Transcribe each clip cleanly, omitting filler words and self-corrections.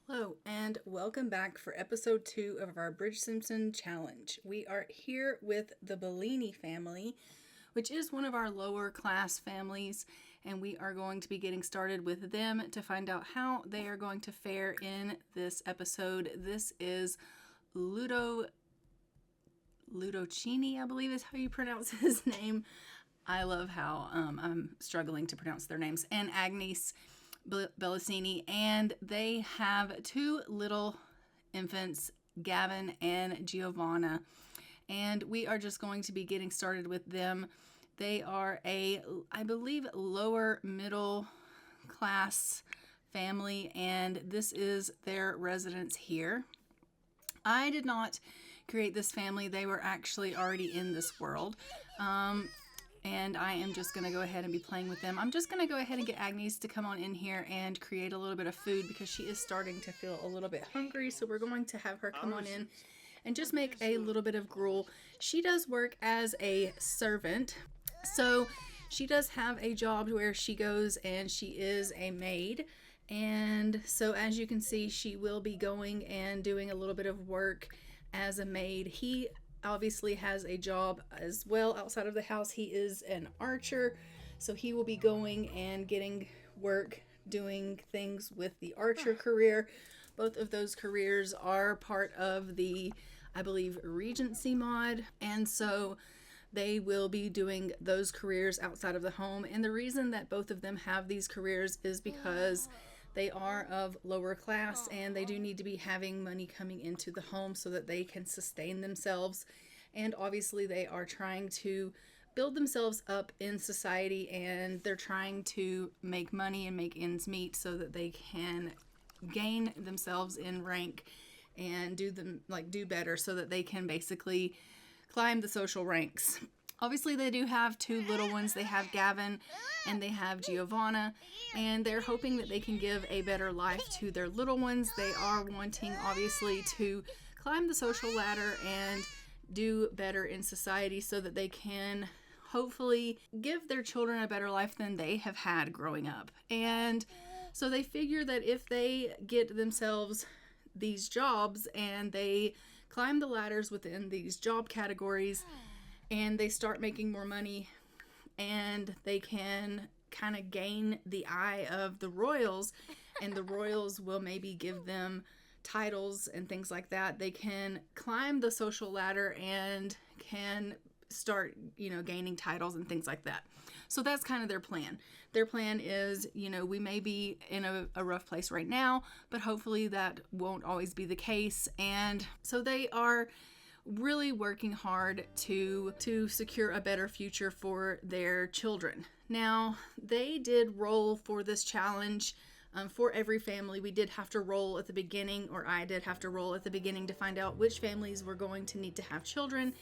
Hello, and welcome back for episode 2 of our Bridgesimton challenge. We are here with the Bellini family, which is one of our lower class families, and we are going to be getting started with them to find out how they are going to fare in this episode. This is Ludovicini, I believe is how you pronounce his name. I love how I'm struggling to pronounce their names. And Agnese Bellini, and they have 2 little infants, Gavin and Giovanna, and we are just going to be getting started with them. They are I believe, lower middle class family, and this is their residence here. I did not create this family. They were actually already in this world. And I am just going to go ahead and be playing with them. I'm just going to go ahead and get Agnes to come on in here and create a little bit of food because she is starting to feel a little bit hungry. So we're going to have her come on in and just make a little bit of gruel. She does work as a servant. So she does have a job where she goes and she is a maid. And so as you can see, she will be going and doing a little bit of work as a maid. He obviously has a job as well outside of the house. He is an archer, so he will be going and getting work doing things with the archer career. Both of those careers are part of the, I believe, Regency mod, and so they will be doing those careers outside of the home. And the reason that both of them have these careers is because they are of lower class and they do need to be having money coming into the home so that they can sustain themselves. And obviously they are trying to build themselves up in society, and they're trying to make money and make ends meet so that they can gain themselves in rank and do better so that they can basically climb the social ranks. Obviously, they do have 2 little ones. They have Gavin and they have Giovanna, and they're hoping that they can give a better life to their little ones. They are wanting, obviously, to climb the social ladder and do better in society so that they can hopefully give their children a better life than they have had growing up. And so they figure that if they get themselves these jobs and they climb the ladders within these job categories and they start making more money and they can kind of gain the eye of the royals, and the royals will maybe give them titles and things like that, they can climb the social ladder and can start, gaining titles and things like that. So that's kind of their plan. Their plan is, we may be in a rough place right now, but hopefully that won't always be the case. And so they are really working hard to secure a better future for their children. Now, they did roll for this challenge. For every family, we did have to roll at the beginning, or I did have to roll at the beginning to find out which families were going to need to have children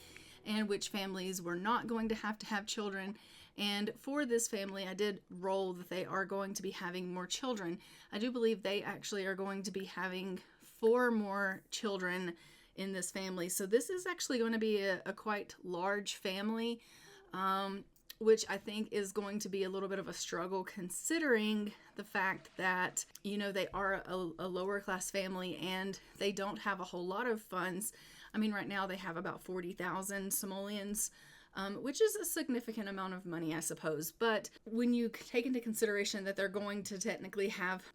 and which families were not going to have children. And for this family, I did roll that they are going to be having more children. I do believe they actually are going to be having 4 more children in this family. So this is actually going to be a quite large family. which I think is going to be a little bit of a struggle considering the fact that, they are a lower class family and they don't have a whole lot of funds. I mean, right now they have about 40,000 simoleons, which is a significant amount of money, I suppose. But when you take into consideration that they're going to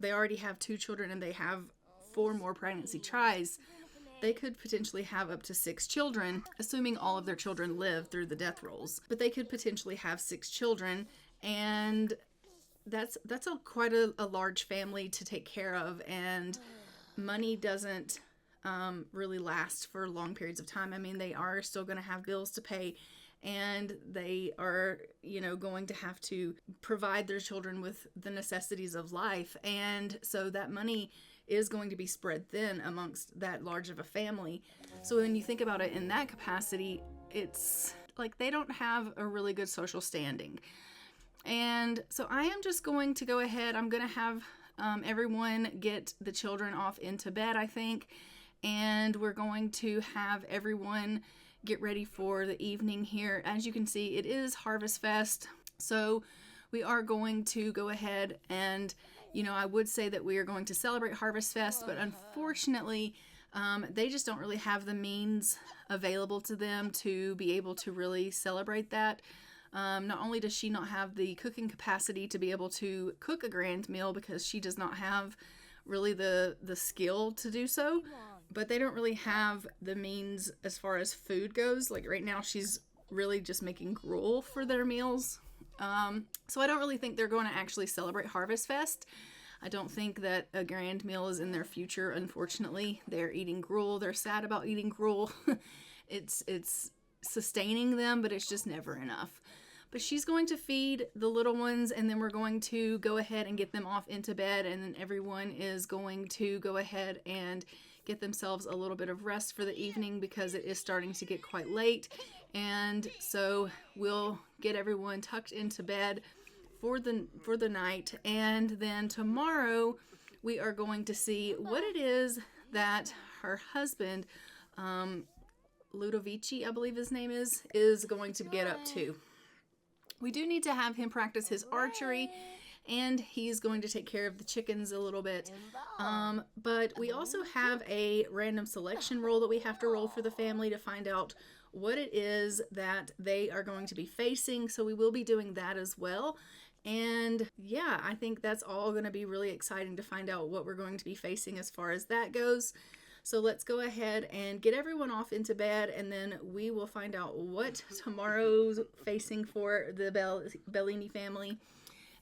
they already have 2 children and they have 4 more pregnancy tries, they could potentially have up to 6 children, assuming all of their children live through the death rolls. But they could potentially have 6 children, and that's quite a large family to take care of, and money doesn't really last for long periods of time. I mean, they are still going to have bills to pay, and they are, going to have to provide their children with the necessities of life. And so that money is going to be spread thin amongst that large of a family. So when you think about it in that capacity, it's like they don't have a really good social standing. And so I am just going to go ahead. I'm going to have everyone get the children off into bed, I think. And we're going to have everyone get ready for the evening here. As you can see, it is Harvest Fest. So we are going to go ahead and, I would say that we are going to celebrate Harvest Fest, but unfortunately, they just don't really have the means available to them to be able to really celebrate that. Not only does she not have the cooking capacity to be able to cook a grand meal because she does not have really the skill to do so, but they don't really have the means as far as food goes. Like right now, she's really just making gruel for their meals. So I don't really think they're going to actually celebrate Harvest Fest. I don't think that a grand meal is in their future, unfortunately. They're eating gruel. They're sad about eating gruel. It's sustaining them, but it's just never enough. But she's going to feed the little ones, and then we're going to go ahead and get them off into bed, and then everyone is going to go ahead and get themselves a little bit of rest for the evening because it is starting to get quite late. And so we'll get everyone tucked into bed for the night, and then tomorrow we are going to see what it is that her husband, Ludovici, I believe his name is going to get up to. We do need to have him practice his archery, and he's going to take care of the chickens a little bit. But we also have a random selection roll that we have to roll for the family to find out what it is that they are going to be facing. So we will be doing that as well. And yeah, I think that's all going to be really exciting to find out what we're going to be facing as far as that goes. So let's go ahead and get everyone off into bed, and then we will find out what tomorrow's facing for the Bellini family.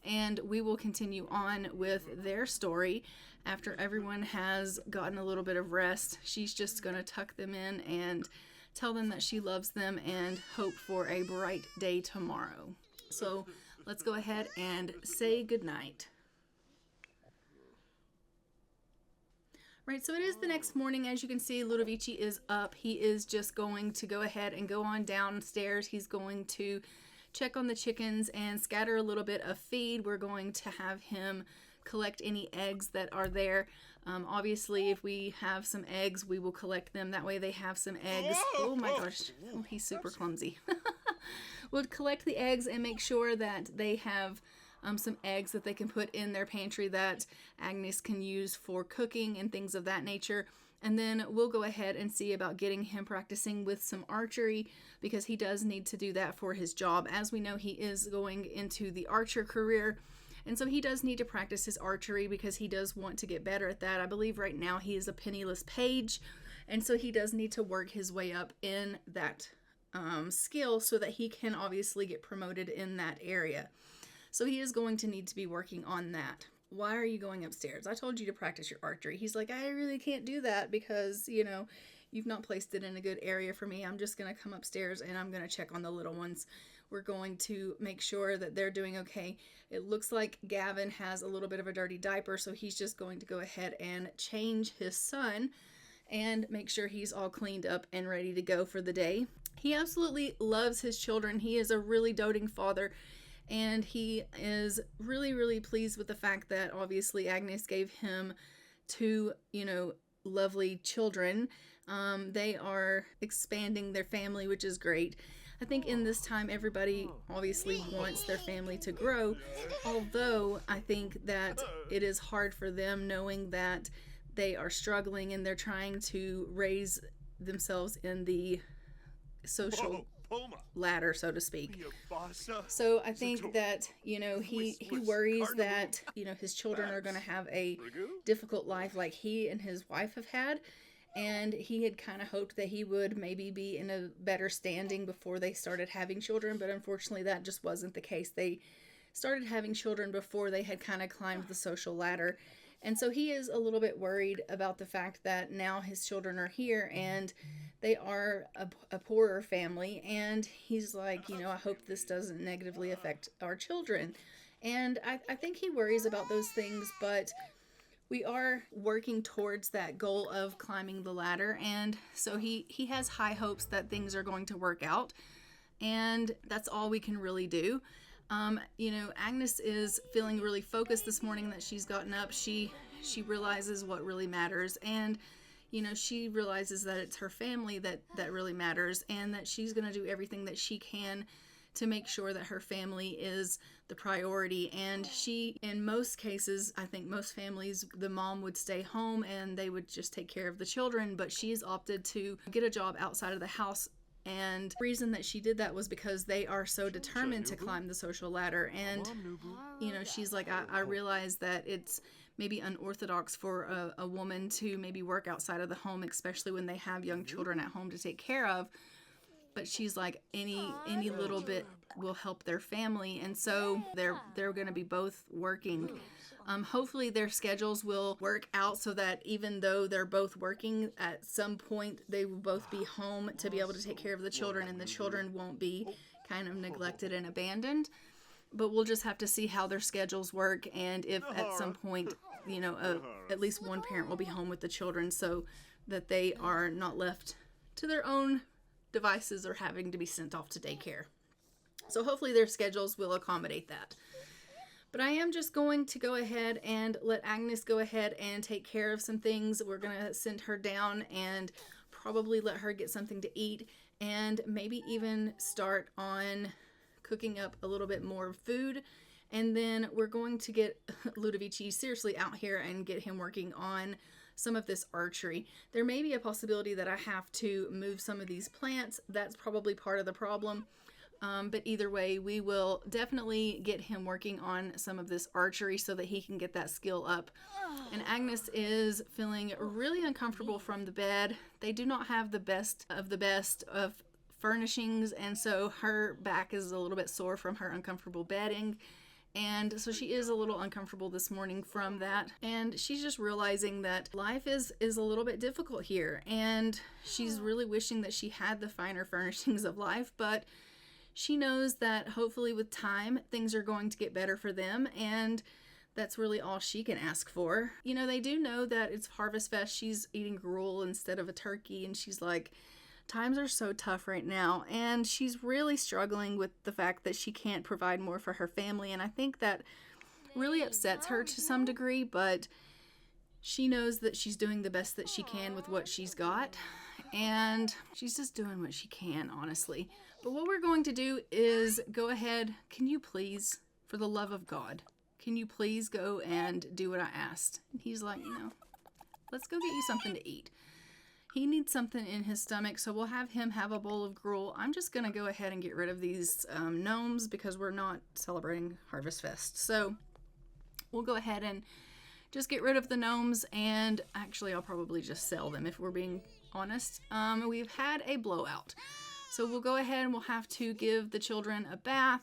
And we will continue on with their story after everyone has gotten a little bit of rest. She's just going to tuck them in and tell them that she loves them and hope for a bright day tomorrow. So let's go ahead and say goodnight. Right, so it is the next morning. As you can see, Ludovici is up. He is just going to go ahead and go on downstairs. He's going to check on the chickens and scatter a little bit of feed. We're going to have him collect any eggs that are there. Obviously, if we have some eggs, we will collect them. That way they have some eggs. Oh my gosh, oh, he's super clumsy. We'll collect the eggs and make sure that they have some eggs that they can put in their pantry that Agnes can use for cooking and things of that nature. And then we'll go ahead and see about getting him practicing with some archery, because he does need to do that for his job. As we know, he is going into the archer career, and so he does need to practice his archery because he does want to get better at that. I believe right now he is a penniless page, and so he does need to work his way up in that skill so that he can obviously get promoted in that area. So he is going to need to be working on that. Why are you going upstairs? I told you to practice your archery. He's like, I really can't do that because, you've not placed it in a good area for me. I'm just going to come upstairs and I'm going to check on the little ones. We're going to make sure that they're doing okay. It looks like Gavin has a little bit of a dirty diaper, so he's just going to go ahead and change his son and make sure he's all cleaned up and ready to go for the day. He absolutely loves his children. He is a really doting father. And he is really, really pleased with the fact that obviously Agnes gave him 2, lovely children. They are expanding their family, which is great. I think in this time, everybody obviously wants their family to grow, although I think that it is hard for them knowing that they are struggling and they're trying to raise themselves in the social ladder, so to speak. So I think that, he worries that, his children are going to have a difficult life like he and his wife have had. And he had kind of hoped that he would maybe be in a better standing before they started having children. But unfortunately, that just wasn't the case. They started having children before they had kind of climbed the social ladder. And so he is a little bit worried about the fact that now his children are here and they are a poorer family. And he's like, I hope this doesn't negatively affect our children. And I think he worries about those things, but we are working towards that goal of climbing the ladder. And so he has high hopes that things are going to work out. And that's all we can really do. Agnes is feeling really focused this morning that she's gotten up. She realizes what really matters. And, she realizes that it's her family that really matters, and that she's going to do everything that she can to make sure that her family is the priority. And she, in most cases, I think most families, the mom would stay home and they would just take care of the children, but she's opted to get a job outside of the house. And the reason that she did that was because they are so determined to climb the social ladder. And, she's like, I realize that it's maybe unorthodox for a woman to maybe work outside of the home, especially when they have young children at home to take care of. But she's like, any little bit will help their family. And so they're going to be both working. Hopefully their schedules will work out so that even though they're both working, at some point they will both be home to be able to take care of the children, and the children won't be kind of neglected and abandoned. But we'll just have to see how their schedules work, and if at some point, at least one parent will be home with the children so that they are not left to their own devices or having to be sent off to daycare. So hopefully their schedules will accommodate that. But I am just going to go ahead and let Agnes go ahead and take care of some things. We're going to send her down and probably let her get something to eat, and maybe even start on cooking up a little bit more food. And then we're going to get Ludovici seriously out here and get him working on some of this archery. There may be a possibility that I have to move some of these plants. That's probably part of the problem. But either way, we will definitely get him working on some of this archery so that he can get that skill up. And Agnes is feeling really uncomfortable from the bed. They do not have the best of furnishings, and so her back is a little bit sore from her uncomfortable bedding. And so she is a little uncomfortable this morning from that. And she's just realizing that life is a little bit difficult here. And she's really wishing that she had the finer furnishings of life. But she knows that hopefully with time, things are going to get better for them. And that's really all she can ask for. They do know that it's Harvest Fest. She's eating gruel instead of a turkey. And she's like, times are so tough right now, and she's really struggling with the fact that she can't provide more for her family, and I think that really upsets her to some degree, but she knows that she's doing the best that she can with what she's got, and she's just doing what she can, honestly. But what we're going to do is go ahead. Can you please, for the love of God, can you please go and do what I asked? And he's like, let's go get you something to eat. He needs something in his stomach, so we'll have him have a bowl of gruel. I'm just going to go ahead and get rid of these gnomes because we're not celebrating Harvest Fest. So we'll go ahead and just get rid of the gnomes, and actually I'll probably just sell them if we're being honest. We've had a blowout. So we'll go ahead and we'll have to give the children a bath,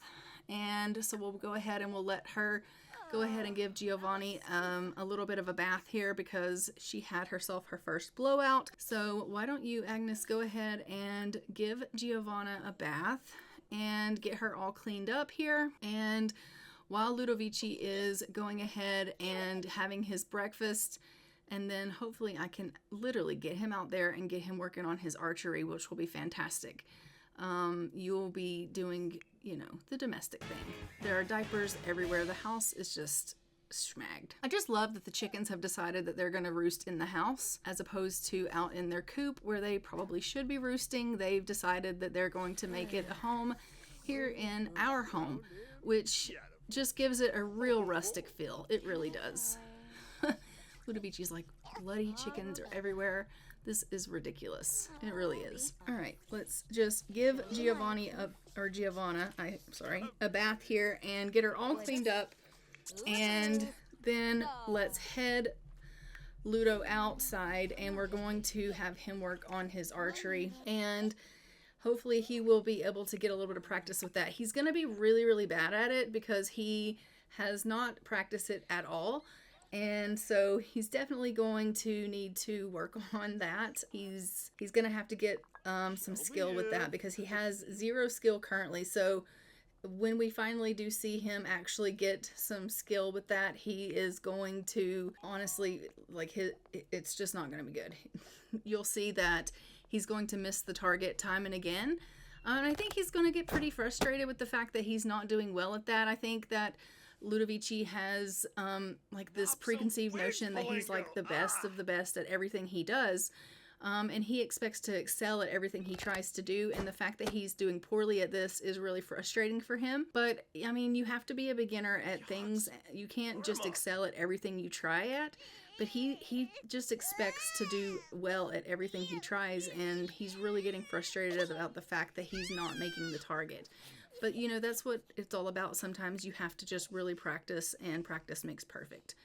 and so we'll go ahead and we'll let her go ahead and give Giovanni a little bit of a bath here because she had herself her first blowout. So why don't you, Agnes, go ahead and give Giovanna a bath and get her all cleaned up here. And while Ludovici is going ahead and having his breakfast, and then hopefully I can literally get him out there and get him working on his archery, which will be fantastic. You'll be doing, the domestic thing. There are diapers everywhere. The house is just smagged. I just love that the chickens have decided that they're going to roost in the house as opposed to out in their coop where they probably should be roosting. They've decided that they're going to make it a home here in our home, which just gives it a real rustic feel. It really does. Ludovici's like, bloody chickens are everywhere. This is ridiculous. It really is. All right, let's just give Giovanna a bath here and get her all cleaned up. And then let's head Ludo outside, and we're going to have him work on his archery. And hopefully he will be able to get a little bit of practice with that. He's going to be really, really bad at it because he has not practiced it at all. And so he's definitely going to need to work on that. He's going to have to get some skill with that because he has 0 skill currently. So when we finally do see him actually get some skill with that, he is going to, honestly, like, it's just not going to be good. You'll see that he's going to miss the target time and again. And I think he's going to get pretty frustrated with the fact that he's not doing well at that. I think that Ludovici has like this preconceived notion that he's like the best of the best at everything he does. And he expects to excel at everything he tries to do. And the fact that he's doing poorly at this is really frustrating for him. But, I mean, you have to be a beginner at things. You can't just excel at everything you try at. But he just expects to do well at everything he tries. And he's really getting frustrated about the fact that he's not making the target. But, you know, that's what it's all about. Sometimes you have to just really practice, and practice makes perfect.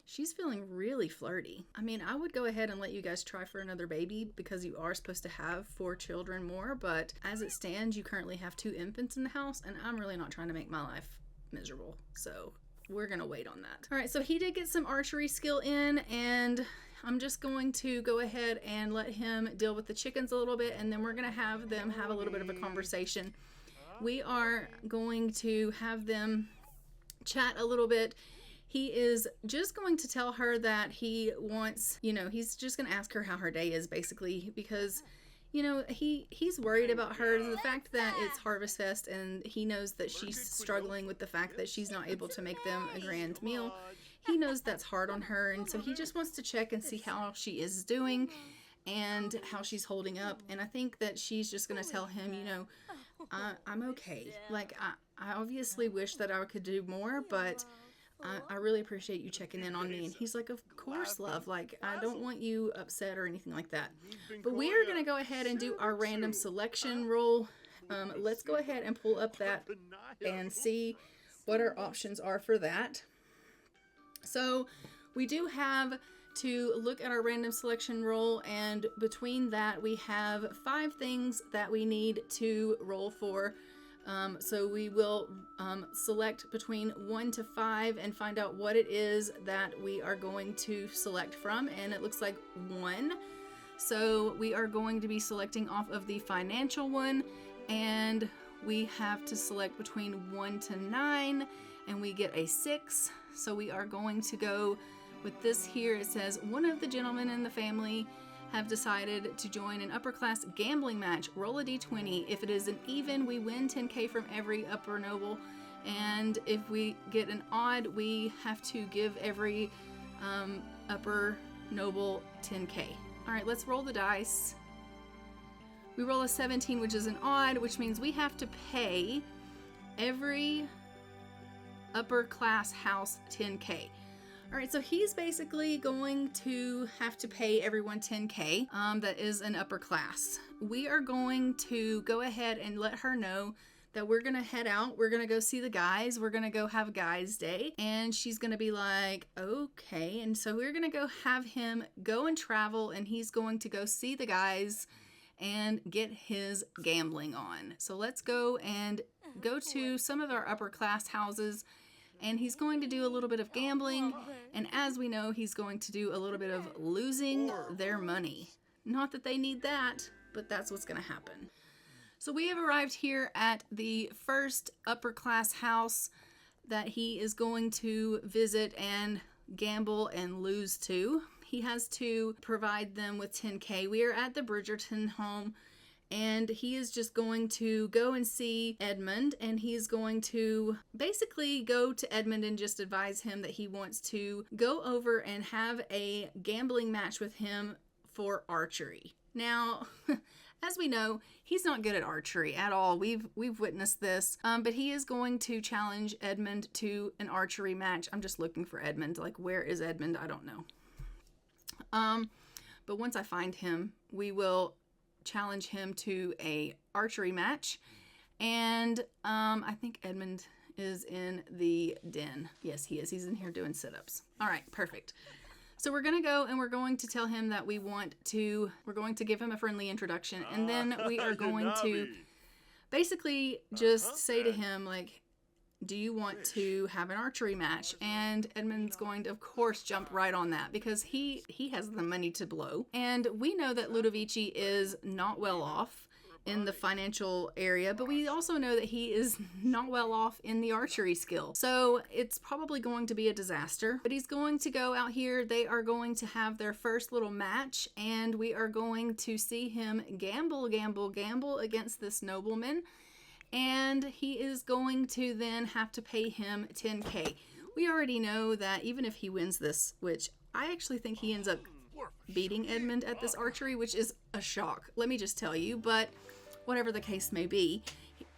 She's feeling really flirty. I mean, I would go ahead and let you guys try for another baby because you are supposed to have 4 children more. But as it stands, you currently have 2 infants in the house, and I'm really not trying to make my life miserable. So we're going to wait on that. All right, so he did get some archery skill in, and I'm just going to go ahead and let him deal with the chickens a little bit, and then we're going to have them have a little bit of a conversation. We are going to have them chat a little bit. He is just going to tell her that he wants, you know, he's just going to ask her how her day is, basically, because, you know, he's worried about her. The fact that it's Harvest Fest and he knows that she's struggling with the fact that she's not able to make them a grand meal. He knows that's hard on her, and so he just wants to check and see how she is doing and how she's holding up. And I think that she's just going to tell him, you know, I'm okay. Like, I obviously wish that I could do more, but I really appreciate you checking in on me. And he's like, of course, love. Like, I don't want you upset or anything like that. But we are going to go ahead and do our random selection roll. Let's go ahead and pull up that and see what our options are for that. So we do have to look at our random selection roll, and between that we have 5 things that we need to roll for. So we will select between 1 to 5 and find out what it is that we are going to select from, and it looks like 1. So we are going to be selecting off of the financial one, and we have to select between 1 to 9, and we get a 6. So we are going to go with this here. It says, one of the gentlemen in the family have decided to join an upper class gambling match. Roll a d20. If it is an even, we win 10k from every upper noble, and if we get an odd, we have to give every upper noble 10k. All right, let's roll the dice. We roll a 17, which is an odd, which means we have to pay every upper class house 10k. All right, so he's basically going to have to pay everyone 10k that is an upper class. We are going to go ahead and let her know that we're going to head out. We're going to go see the guys. We're going to go have guys' day. And she's going to be like, okay. And so we're going to go have him go and travel, and he's going to go see the guys and get his gambling on. So let's go and go to some of our upper class houses, and he's going to do a little bit of gambling, and as we know, he's going to do a little bit of losing their money. Not that they need that, but that's what's going to happen. So we have arrived here at the first upper class house that he is going to visit and gamble and lose to. He has to provide them with 10k. We are at the Bridgesimton home, And he is just going to go and see Edmund, and he's going to basically go to Edmund and just advise him that he wants to go over and have a gambling match with him for archery. Now, as we know, he's not good at archery at all. We've witnessed this, but he is going to challenge Edmund to an archery match. I'm just looking for Edmund. Like, where is Edmund? I don't know. But once I find him, we will challenge him to a archery match. And I think Edmund is in the den. Yes, he is. He's in here doing sit-ups. All right, perfect. So we're going to go and we're going to tell him that we're going to give him a friendly introduction. And then we are going to basically just say to him, like, do you want to have an archery match? And Edmund's going to, of course, jump right on that because he has the money to blow. And we know that Ludovici is not well off in the financial area, but we also know that he is not well off in the archery skill. So it's probably going to be a disaster, but he's going to go out here. They are going to have their first little match, and we are going to see him gamble against this nobleman. And he is going to then have to pay him 10K. We already know that even if he wins this, which I actually think he ends up beating Edmund at this archery, which is a shock, let me just tell you, but whatever the case may be,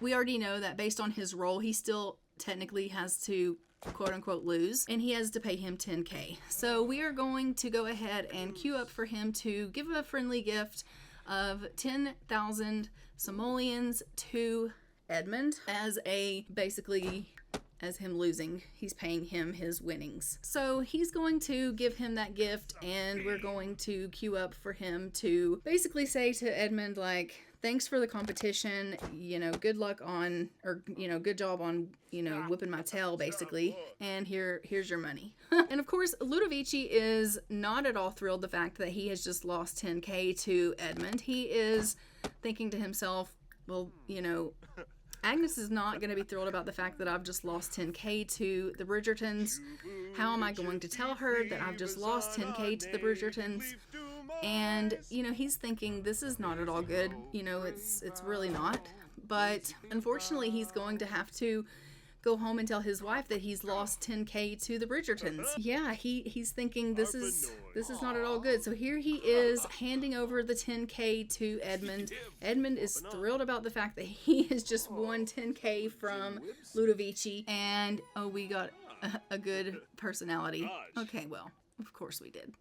we already know that based on his role, he still technically has to quote unquote lose, and he has to pay him 10K. So we are going to go ahead and queue up for him to give a friendly gift of 10,000 simoleons to Edmund as him losing. He's paying him his winnings. So he's going to give him that gift, and we're going to queue up for him to basically say to Edmund, like, thanks for the competition, good luck on, or, good job on, whipping my tail, basically, and here's your money. And of course, Ludovici is not at all thrilled the fact that he has just lost 10K to Edmund. He is thinking to himself, well, Agnes is not going to be thrilled about the fact that I've just lost 10K to the Bridgertons. How am I going to tell her that I've just lost 10K to the Bridgertons? And, he's thinking this is not at all good. It's really not. But unfortunately, he's going to have to go home and tell his wife that he's lost 10K to the Bridgertons. Yeah, he's thinking this is not at all good. So here he is handing over the 10K to Edmund. Edmund is thrilled about the fact that he has just won 10K from Ludovici. And, we got a good personality. Okay, well, of course we did.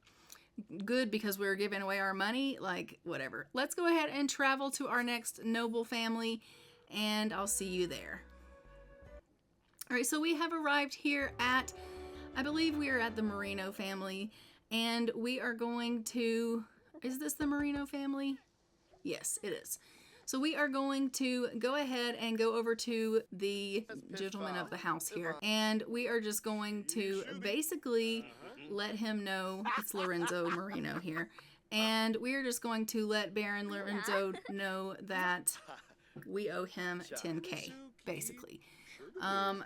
Good, because we were giving away our money, like, whatever. Let's go ahead and travel to our next noble family, and I'll see you there. All right, so we have arrived here at, I believe we are at the Marino family, and we are going to, is this the Marino family? Yes, it is. So we are going to go ahead and go over to the gentleman of the house here, and we are just going to basically let him know, it's Lorenzo Marino here, and we are just going to let Baron Lorenzo know that we owe him 10K, basically.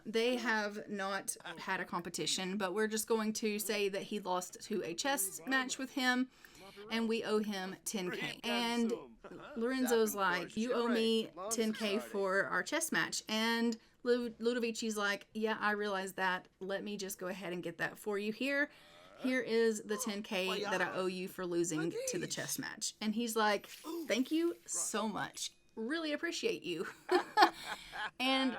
They have not had a competition, but we're just going to say that he lost to a chess match with him, and we owe him 10K. And Lorenzo's like, you owe me 10K for our chess match. And Ludovici's like, yeah, I realize that. Let me just go ahead and get that for you here. Here is the 10K that I owe you for losing to the chess match. And he's like, thank you so much. Really appreciate you. And,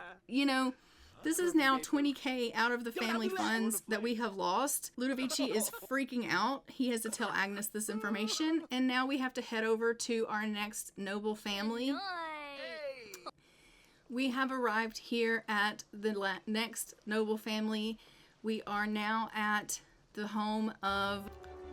this is now 20K out of the family funds that we have lost. Ludovici is freaking out. He has to tell Agnes this information. And now we have to head over to our next noble family. We have arrived here at the next noble family. We are now at the home of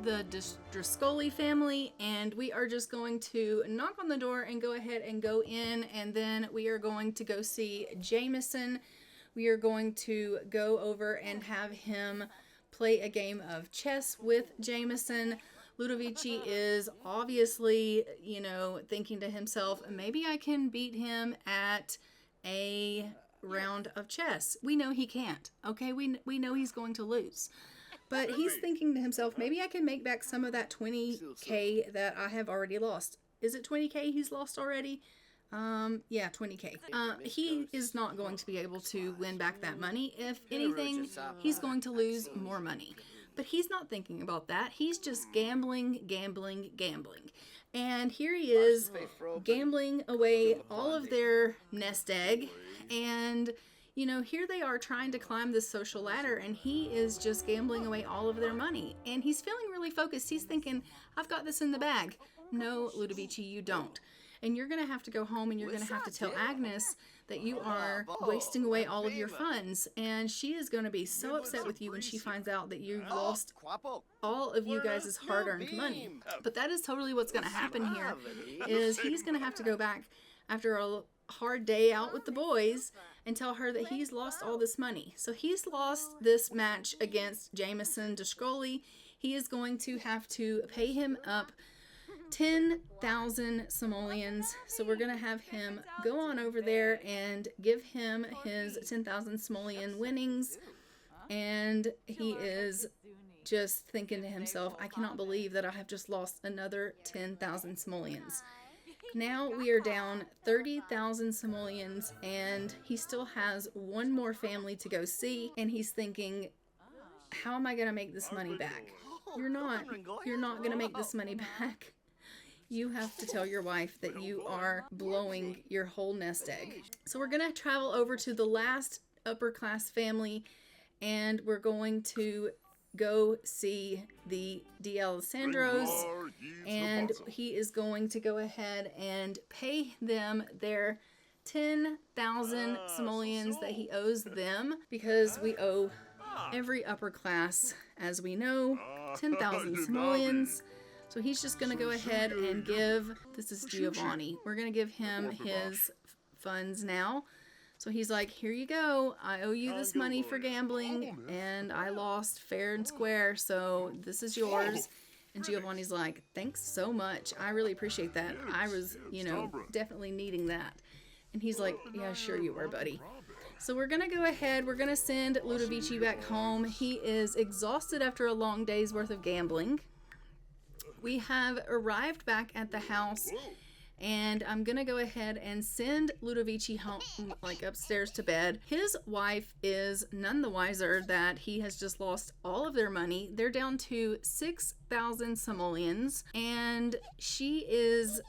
the Driscoll family, and we are just going to knock on the door and go ahead and go in, and then we are going to go see Jameson. We are going to go over and have him play a game of chess with Jameson. Ludovici is obviously, thinking to himself, maybe I can beat him at a round of chess. We know he can't, okay? We know he's going to lose. But he's thinking to himself, maybe I can make back some of that 20K that I have already lost. is it 20K he's lost already? Yeah, 20K. He is not going to be able to win back that money. If anything, he's going to lose more money. But he's not thinking about that. He's just gambling. And here he is gambling away all of their nest egg. And, you know, here they are trying to climb this social ladder, and he is just gambling away all of their money. And he's feeling really focused. He's thinking, I've got this in the bag. No, Ludovici, you don't. And you're going to have to go home and you're going to have to tell Agnes that you are wasting away all of your funds. And she is going to be so upset with you when she finds out that you've lost all of you guys' hard-earned money. But that is totally what's going to happen here, is he's going to have to go back after a hard day out with the boys and tell her that he's lost all this money. So he's lost this match against Jameson Descoli. He is going to have to pay him up 10,000 simoleons. So we're going to have him go on over there and give him his 10,000 simoleon winnings. And he is just thinking to himself, I cannot believe that I have just lost another 10,000 simoleons. Now we are down 30,000 simoleons, and he still has one more family to go see. And he's thinking, how am I going to make this money back? You're not going to make this money back. You have to tell your wife that you are blowing your whole nest egg. So we're going to travel over to the last upper class family, and we're going to go see the D'Alessandros, and he is going to go ahead and pay them their 10,000 simoleons that he owes them, because we owe every upper class, as we know, 10,000 simoleons. So he's just going to go ahead and give, this is Giovanni, we're going to give him his funds now. So he's like, here you go, I owe you this money for gambling, and I lost fair and square, so this is yours. And Giovanni's like, thanks so much, I really appreciate that. I was, you know, definitely needing that. And he's like, yeah, sure you were, buddy. So we're going to go ahead, we're going to send Ludovici back home. He is exhausted after a long day's worth of gambling. We have arrived back at the house, and I'm going to go ahead and send Ludovici home, like upstairs to bed. His wife is none the wiser that he has just lost all of their money. They're down to 6,000 simoleons, and she is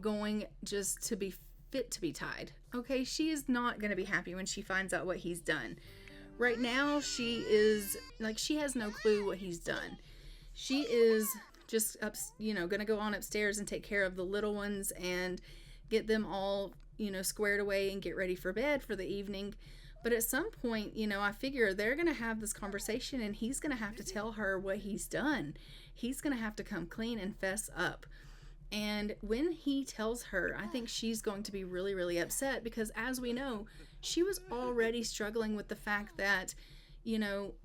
going just to be fit to be tied. Okay, she is not going to be happy when she finds out what he's done. Right now, she is, like, she has no clue what he's done. She is just gonna go on upstairs and take care of the little ones and get them all, squared away and get ready for bed for the evening. But at some point, I figure they're gonna have this conversation, and he's gonna have to tell her what he's done. He's gonna have to come clean and fess up. And when he tells her, I think she's going to be really, really upset, because as we know, she was already struggling with the fact that,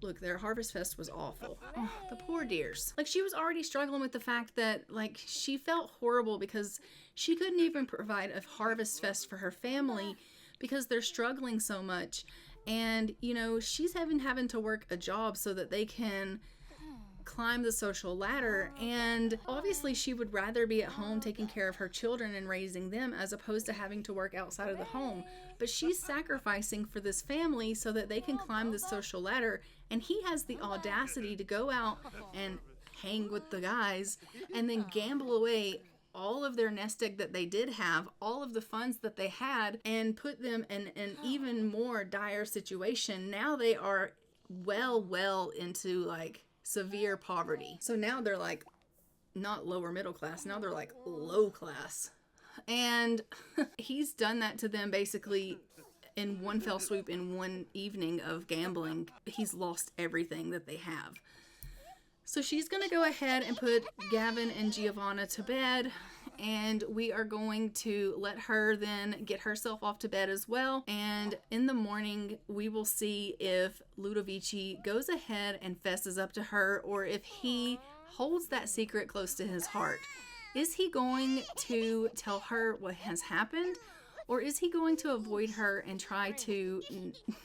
look, their Harvest Fest was awful. Oh, the poor dears. Like, she was already struggling with the fact that, like, she felt horrible because she couldn't even provide a Harvest Fest for her family because they're struggling so much. And, she's having to work a job so that they can climb the social ladder, and obviously she would rather be at home taking care of her children and raising them as opposed to having to work outside of the home. But she's sacrificing for this family so that they can climb the social ladder, and he has the audacity to go out and hang with the guys and then gamble away all of their nest egg that they did have, all of the funds that they had, and put them in an even more dire situation. Now they are well into, like, severe poverty. So now they're like not lower middle class, now they're like low class. And he's done that to them basically in one fell swoop, in one evening of gambling. He's lost everything that they have. So she's going to go ahead and put Gavin and Giovanna to bed, and we are going to let her then get herself off to bed as well. And in the morning, we will see if Ludovici goes ahead and fesses up to her, or if he holds that secret close to his heart. Is he going to tell her what has happened, or is he going to avoid her and try to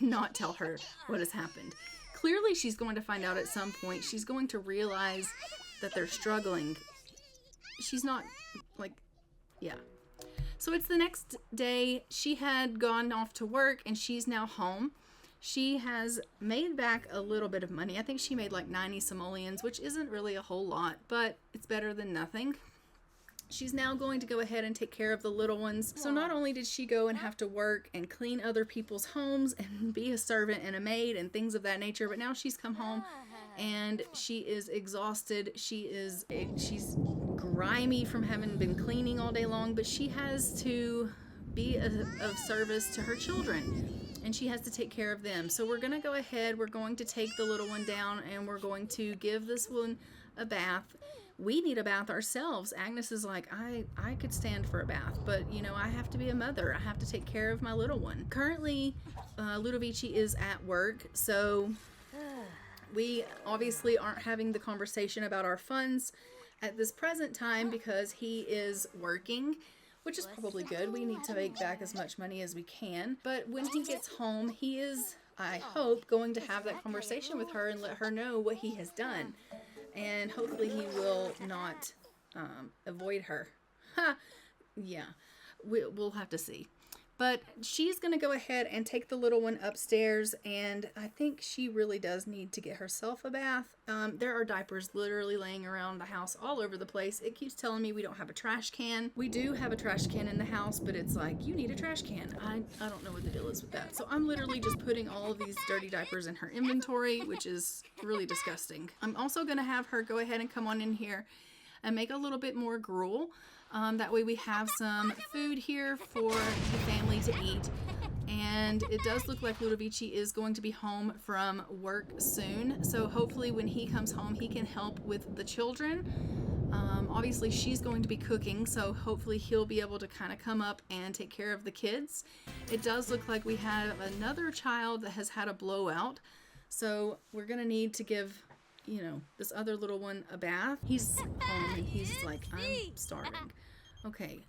not tell her what has happened? Clearly, she's going to find out at some point. She's going to realize that they're struggling. she's not like, yeah. So it's the next day. She had gone off to work and she's now home. She has made back a little bit of money. I think she made like 90 simoleons, which isn't really a whole lot, but it's better than nothing. She's now going to go ahead and take care of the little ones. So not only did she go and have to work and clean other people's homes and be a servant and a maid and things of that nature, but now she's come home and she is exhausted. She's grimy from having been cleaning all day long, but she has to be of service to her children and she has to take care of them. So we're going to go ahead. We're going to take the little one down and we're going to give this one a bath. We need a bath ourselves. Agnes is like, I could stand for a bath, but you know, I have to be a mother. I have to take care of my little one. Currently, Ludovici is at work, so we obviously aren't having the conversation about our funds at this present time because he is working, which is probably good. We need to make back as much money as we can. But when he gets home, he is, I hope, going to have that conversation with her and let her know what he has done. And hopefully he will not avoid her. Yeah, we'll have to see. But she's going to go ahead and take the little one upstairs, and I think she really does need to get herself a bath. There are diapers literally laying around the house all over the place. It keeps telling me we don't have a trash can. We do have a trash can in the house, but it's like, you need a trash can. I don't know what the deal is with that. So I'm literally just putting all of these dirty diapers in her inventory, which is really disgusting. I'm also going to have her go ahead and come on in here and make a little bit more gruel. That way we have some food here for the family to eat. And it does look like Ludovici is going to be home from work soon. So hopefully when he comes home, he can help with the children. Obviously she's going to be cooking, so hopefully he'll be able to kind of come up and take care of the kids. It does look like we have another child that has had a blowout. So we're going to need to give, you know, this other little one a bath. He's home and he's like, I'm starving. Okay,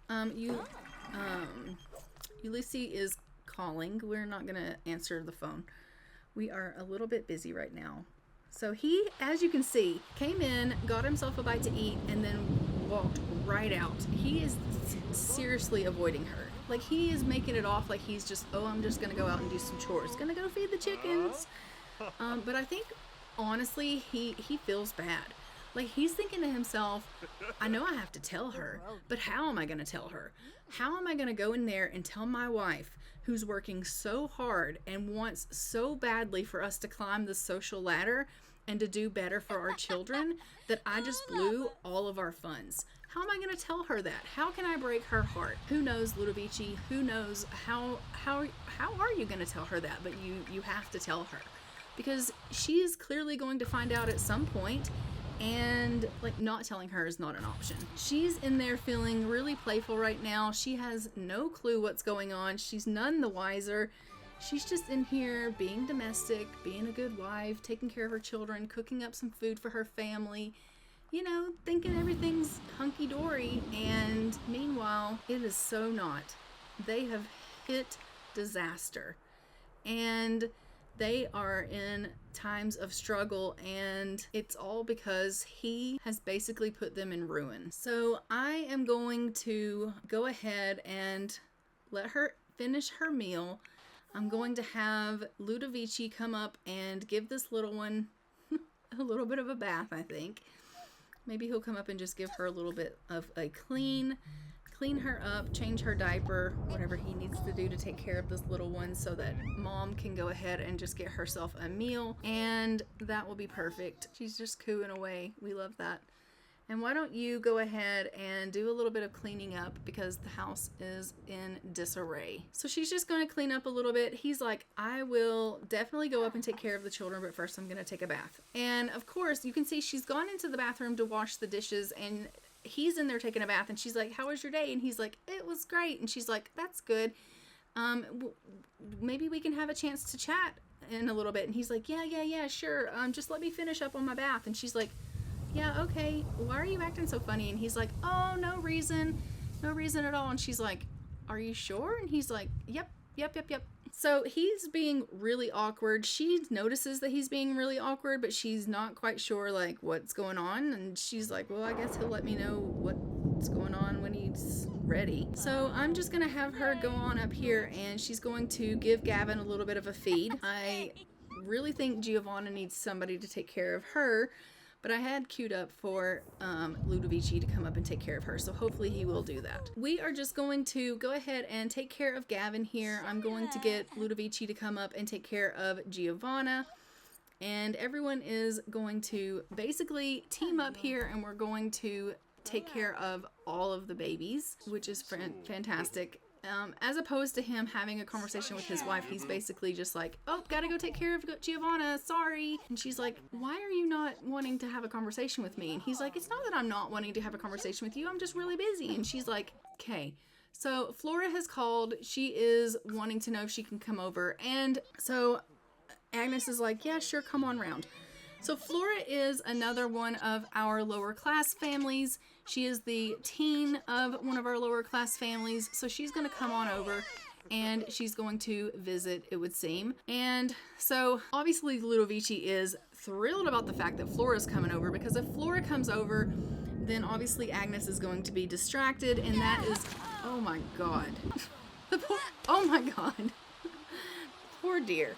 Ulysses is calling. We're not gonna answer the phone. We are a little bit busy right now. So he, as you can see, came in, got himself a bite to eat, and then walked right out. He is seriously avoiding her. Like, he is making it off like he's just, oh, I'm just gonna go out and do some chores. Gonna go feed the chickens. But I think, honestly, he feels bad. Like, he's thinking to himself, I know I have to tell her, but how am I going to tell her? How am I going to go in there and tell my wife, who's working so hard and wants so badly for us to climb the social ladder and to do better for our children, that I just blew all of our funds? How am I going to tell her that? How can I break her heart? Who knows, Ludovici? Who knows? How are you going to tell her that? But you have to tell her, because she's clearly going to find out at some point. And like, not telling her is not an option. She's in there feeling really playful right now. She has no clue what's going on. She's none the wiser. She's just in here being domestic, being a good wife, taking care of her children, cooking up some food for her family, you know, thinking everything's hunky-dory. And meanwhile, it is so not. They have hit disaster. And they are in times of struggle, and it's all because he has basically put them in ruin. So I am going to go ahead and let her finish her meal. I'm going to have Ludovici come up and give this little one a little bit of a bath, I think. Maybe he'll come up and just give her a little bit of a clean her up, change her diaper, whatever he needs to do to take care of this little one, so that mom can go ahead and just get herself a meal, and that will be perfect. She's just cooing away. We love that. And why don't you go ahead and do a little bit of cleaning up, because the house is in disarray. So she's just going to clean up a little bit. He's like, I will definitely go up and take care of the children, but first I'm going to take a bath. And of course, you can see she's gone into the bathroom to wash the dishes, and he's in there taking a bath, and she's like, how was your day? And he's like, it was great. And she's like, that's good. Maybe we can have a chance to chat in a little bit. And he's like, yeah, sure. Just let me finish up on my bath. And she's like, yeah, okay. Why are you acting so funny? And he's like, oh, no reason at all. And she's like, are you sure? And he's like, yep. So he's being really awkward. She notices that he's being really awkward, but she's not quite sure like what's going on. And she's like, well, I guess he'll let me know what's going on when he's ready. So I'm just gonna have her go on up here, and she's going to give Gavin a little bit of a feed. I really think Giovanna needs somebody to take care of her, but I had queued up for Ludovici to come up and take care of her, so hopefully he will do that. We are just going to go ahead and take care of Gavin here. I'm going to get Ludovici to come up and take care of Giovanna, and everyone is going to basically team up here, and we're going to take care of all of the babies, which is fantastic. As opposed to him having a conversation with his wife, he's basically just like, oh, gotta go take care of Giovanna, sorry. And she's like, why are you not wanting to have a conversation with me? And he's like, it's not that I'm not wanting to have a conversation with you, I'm just really busy. And she's like, okay. So Flora has called. She is wanting to know if she can come over. And so Agnes is like, yeah, sure, come on round. So Flora is another one of our lower class families. She is the teen of one of our lower class families. So she's going to come on over and she's going to visit, it would seem. And so obviously Ludovici is thrilled about the fact that Flora's coming over, because if Flora comes over, then obviously Agnes is going to be distracted, and that is, oh my God. Oh my God. Poor dear.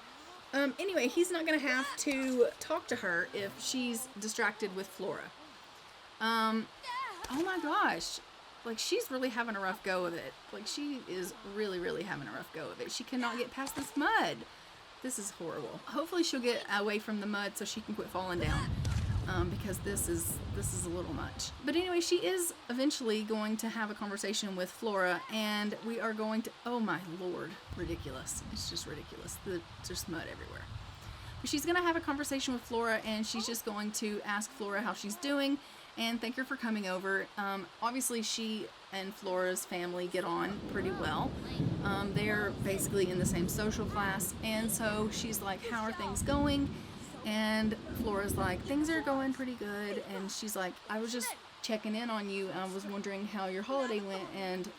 Anyway, he's not going to have to talk to her if she's distracted with Flora. Oh my gosh. Like, she's really having a rough go of it. Like, she is really, really having a rough go of it. She cannot get past this mud. This is horrible. Hopefully she'll get away from the mud so she can quit falling down. Because this is a little much. But anyway, she is eventually going to have a conversation with Flora, and we are going to, oh my Lord, ridiculous. It's just ridiculous. There's just mud everywhere. But she's going to have a conversation with Flora, and she's just going to ask Flora how she's doing and thank her for coming over. Obviously, she and Flora's family get on pretty well. They're basically in the same social class, and so she's like, how are things going? And Flora's like, things are going pretty good. And she's like, I was just checking in on you. I was wondering how your holiday went. And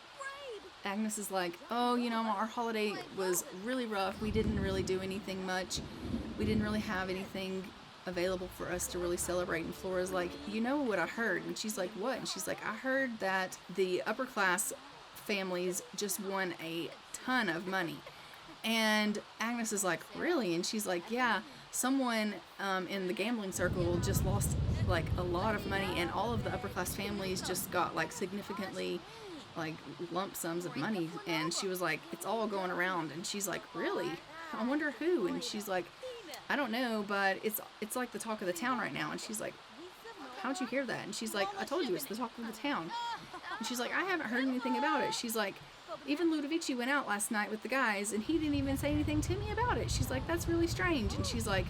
Agnes is like, oh, you know, our holiday was really rough. We didn't really do anything much. We didn't really have anything available for us to really celebrate. And Flora's like, you know what I heard? And she's like, what? And she's like, I heard that the upper class families just won a ton of money. And Agnes is like, really? And she's like, yeah. Someone in the gambling circle just lost like a lot of money, and all of the upper class families just got like significantly like lump sums of money. And she was like, it's all going around. And she's like, really? I wonder who. And she's like, I don't know, but it's like the talk of the town right now. And she's like, how'd you hear that? And she's like, I told you, it's the talk of the town. And she's like, I haven't heard anything about it. She's like, even Ludovici went out last night with the guys, and he didn't even say anything to me about it. She's like, that's really strange. And she's like,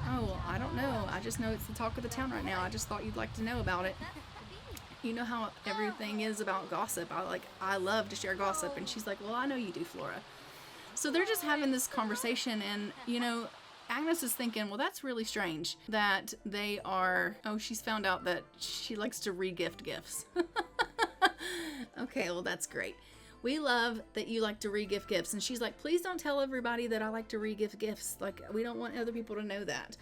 oh, well, I don't know. I just know it's the talk of the town right now. I just thought you'd like to know about it. You know how everything is about gossip. I love to share gossip. And she's like, well, I know you do, Flora. So they're just having this conversation, and, you know, Agnes is thinking, well, that's really strange that they are, oh, she's found out that she likes to re-gift gifts. Okay, well, that's great. We love that you like to re-gift gifts. And she's like, please don't tell everybody that I like to re-gift gifts. Like, we don't want other people to know that.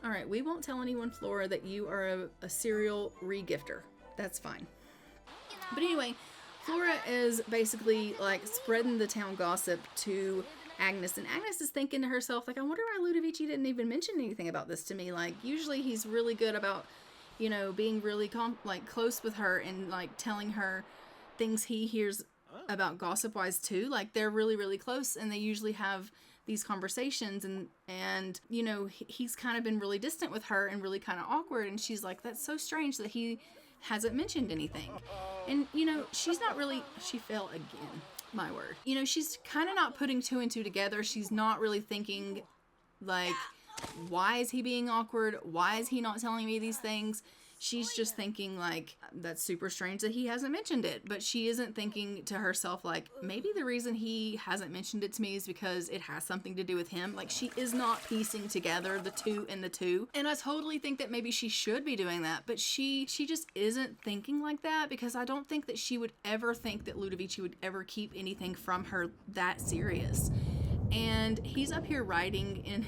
All right, we won't tell anyone, Flora, that you are a serial re-gifter. That's fine. But anyway, Flora is basically like spreading the town gossip to Agnes. And Agnes is thinking to herself, like, I wonder why Ludovici didn't even mention anything about this to me. Like, usually he's really good about, you know, being really close with her and like telling her things he hears about gossip wise too. Like, they're really, really close, and they usually have these conversations, and you know, he's kind of been really distant with her and really kind of awkward. And she's like, that's so strange that he hasn't mentioned anything. And you know, she's not really, she fell again, my word. You know, she's kind of not putting two and two together. She's not really thinking like, why is he being awkward? Why is he not telling me these things? She's just thinking like, that's super strange that he hasn't mentioned it. But she isn't thinking to herself like, maybe the reason he hasn't mentioned it to me is because it has something to do with him. Like, she is not piecing together the two and the two. And I totally think that maybe she should be doing that. But she just isn't thinking like that, because I don't think that she would ever think that Ludovici would ever keep anything from her that serious. And he's up here writing, and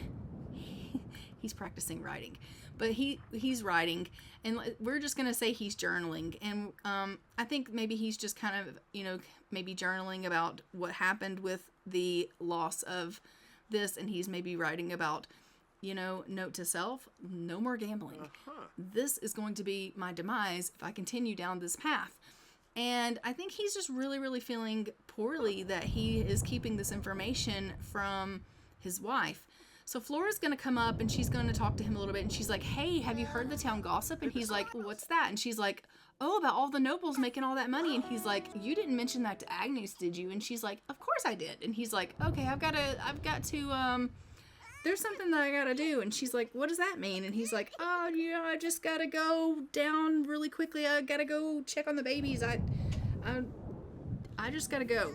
he's practicing writing, but he's writing, and we're just gonna say he's journaling. And I think maybe he's just kind of, maybe journaling about what happened with the loss of this, and he's maybe writing about, note to self, no more gambling. This is going to be my demise if I continue down this path. And I think he's just really, really feeling poorly that he is keeping this information from his wife. So Flora's going to come up and she's going to talk to him a little bit. And she's like, hey, have you heard the town gossip? And he's like, what's that? And she's like, oh, about all the nobles making all that money. And he's like, you didn't mention that to Agnes, did you? And she's like, of course I did. And he's like, okay, I've got to, there's something that I got to do. And she's like, what does that mean? And he's like, oh, I just got to go down really quickly. I got to go check on the babies. I just got to go.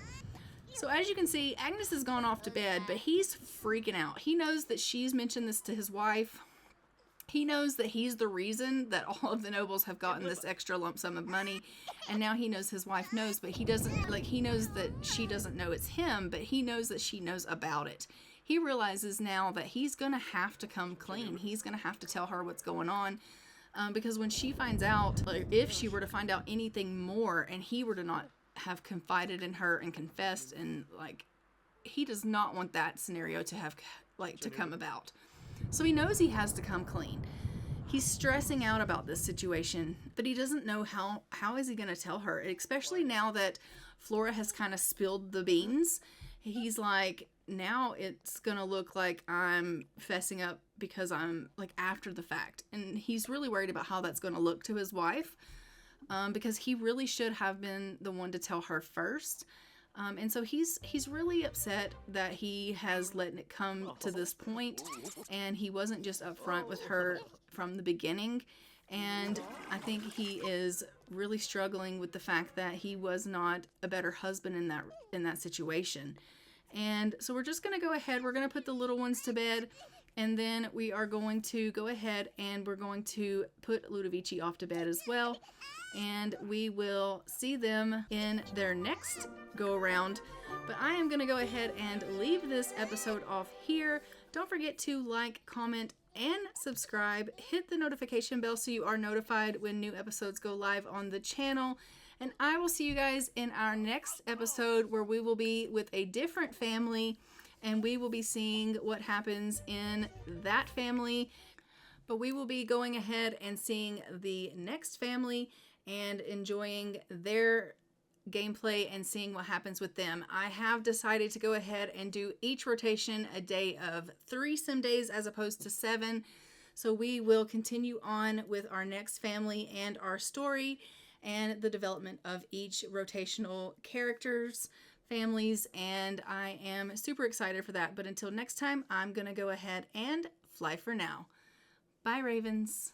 So as you can see, Agnes has gone off to bed, but he's freaking out. He knows that she's mentioned this to his wife. He knows that he's the reason that all of the nobles have gotten this extra lump sum of money. And now he knows his wife knows, but he doesn't, he knows that she doesn't know it's him, but he knows that she knows about it. He realizes now that he's going to have to come clean. He's going to have to tell her what's going on. Because when she finds out, if she were to find out anything more and he were to not have confided in her and confessed, and he does not want that scenario to have to come about. So he knows he has to come clean. He's stressing out about this situation, but he doesn't know how is he going to tell her, especially now that Flora has kind of spilled the beans. He's like, now it's going to look like I'm fessing up because I'm after the fact. And he's really worried about how that's going to look to his wife, because he really should have been the one to tell her first. And so he's really upset that he has let it come to this point, and he wasn't just upfront with her from the beginning. And I think he is really struggling with the fact that he was not a better husband in that situation. And so we're just going to go ahead. We're going to put the little ones to bed, and then we are going to go ahead and we're going to put Ludovici off to bed as well. And we will see them in their next go around. But I am going to go ahead and leave this episode off here. Don't forget to like, comment, and subscribe. Hit the notification bell so you are notified when new episodes go live on the channel. And I will see you guys in our next episode, where we will be with a different family and we will be seeing what happens in that family. But we will be going ahead and seeing the next family and enjoying their gameplay and seeing what happens with them. I have decided to go ahead and do each rotation a day of 3 sim days as opposed to 7. So we will continue on with our next family and our story and the development of each rotational characters, families, and I am super excited for that. But until next time, I'm going to go ahead and fly for now. Bye, Ravens.